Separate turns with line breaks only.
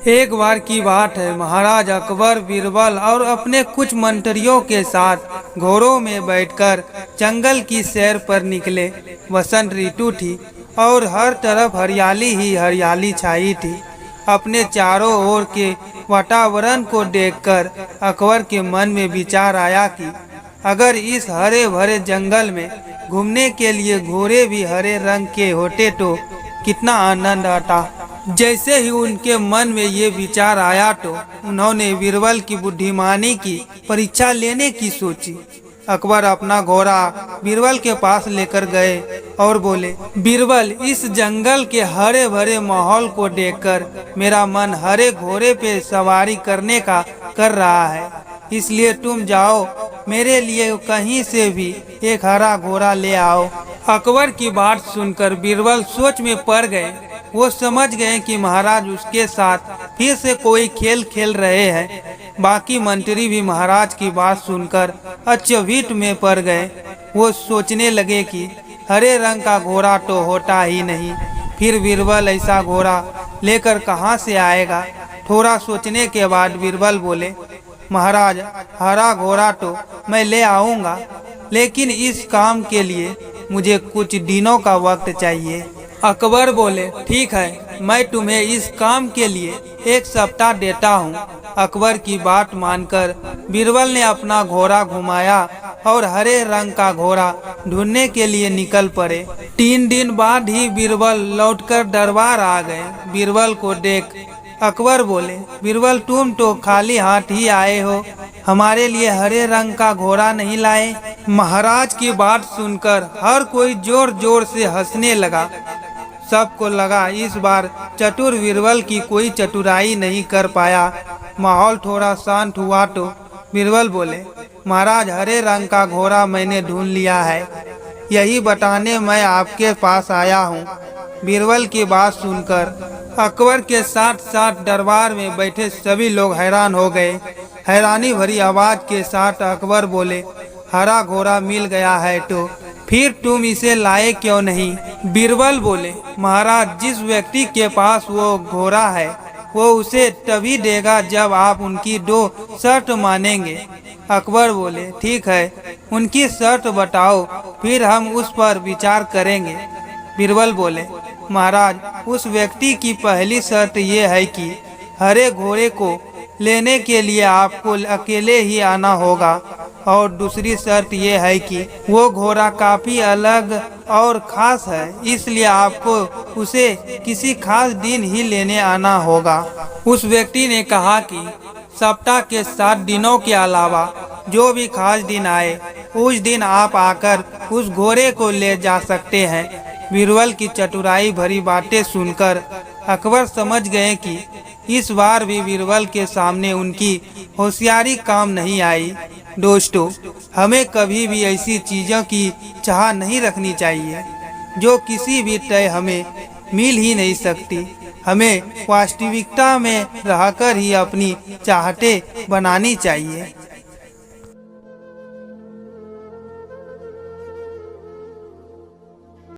एक बार की बात है, महाराज अकबर बीरबल और अपने कुछ मंत्रियों के साथ घोड़ों में बैठकर जंगल की सैर पर निकले। वसंत ऋतु थी और हर तरफ हरियाली ही हरियाली छाई थी। अपने चारों ओर के वातावरण को देखकर अकबर के मन में विचार आया कि अगर इस हरे भरे जंगल में घूमने के लिए घोड़े भी हरे रंग के होते तो कितना आनंद आता। जैसे ही उनके मन में ये विचार आया तो उन्होंने बीरबल की बुद्धिमानी की परीक्षा लेने की सोची। अकबर अपना घोड़ा बीरबल के पास लेकर गए और बोले, बीरबल, इस जंगल के हरे भरे माहौल को देखकर मेरा मन हरे घोड़े पे सवारी करने का कर रहा है, इसलिए तुम जाओ मेरे लिए कहीं से भी एक हरा घोड़ा ले आओ। अकबर की बात सुनकर बीरबल सोच में पड़ गए। वो समझ गए कि महाराज उसके साथ फिर से कोई खेल खेल रहे हैं। बाकी मंत्री भी महाराज की बात सुनकर अचंभित में पड़ गए। वो सोचने लगे कि हरे रंग का घोड़ा तो होता ही नहीं, फिर बीरबल ऐसा घोड़ा लेकर कहाँ से आएगा। थोड़ा सोचने के बाद बीरबल बोले, महाराज, हरा घोड़ा तो मैं ले आऊँगा, लेकिन इस काम के लिए मुझे कुछ दिनों का वक्त चाहिए। अकबर बोले, ठीक है, मैं तुम्हें इस काम के लिए 1 सप्ताह देता हूँ। अकबर की बात मानकर बीरबल ने अपना घोड़ा घुमाया और हरे रंग का घोड़ा ढूंढने के लिए निकल पड़े। 3 दिन बाद ही बीरबल लौटकर दरबार आ गए। बीरबल को देख अकबर बोले, बीरबल, तुम तो खाली हाथ ही आए हो, हमारे लिए हरे रंग का घोड़ा नहीं लाए। महाराज की बात सुनकर हर कोई जोर जोर से हंसने लगा। सबको लगा इस बार चतुर बीरबल की कोई चतुराई नहीं कर पाया। माहौल थोड़ा शांत हुआ तो बीरबल बोले, महाराज, हरे रंग का घोड़ा मैंने ढूंढ लिया है, यही बताने मैं आपके पास आया हूँ। बीरबल की बात सुनकर अकबर के साथ साथ दरबार में बैठे सभी लोग हैरान हो गए। हैरानी भरी आवाज के साथ अकबर बोले, हरा घोड़ा मिल गया है तो फिर तुम इसे लाए क्यों नहीं। बीरबल बोले, महाराज, जिस व्यक्ति के पास वो घोड़ा है वो उसे तभी देगा जब आप उनकी 2 शर्त मानेंगे। अकबर बोले, ठीक है, उनकी शर्त बताओ, फिर हम उस पर विचार करेंगे। बीरबल बोले, महाराज, उस व्यक्ति की पहली शर्त ये है कि हरे घोड़े को लेने के लिए आपको अकेले ही आना होगा, और दूसरी शर्त यह है कि वो घोड़ा काफी अलग और खास है, इसलिए आपको उसे किसी खास दिन ही लेने आना होगा। उस व्यक्ति ने कहा कि सप्ताह के 7 दिनों के अलावा जो भी खास दिन आए उस दिन आप आकर उस घोड़े को ले जा सकते हैं। बीरबल की चतुराई भरी बातें सुनकर अकबर समझ गए कि इस बार भी बीरबल के सामने उनकी होशियारी काम नहीं आई। दोस्तों, हमें कभी भी ऐसी चीज़ों की चाह नहीं रखनी चाहिए जो किसी भी तय हमें मिल ही नहीं सकती। हमें वास्तविकता में रहकर ही अपनी चाहतें बनानी चाहिए।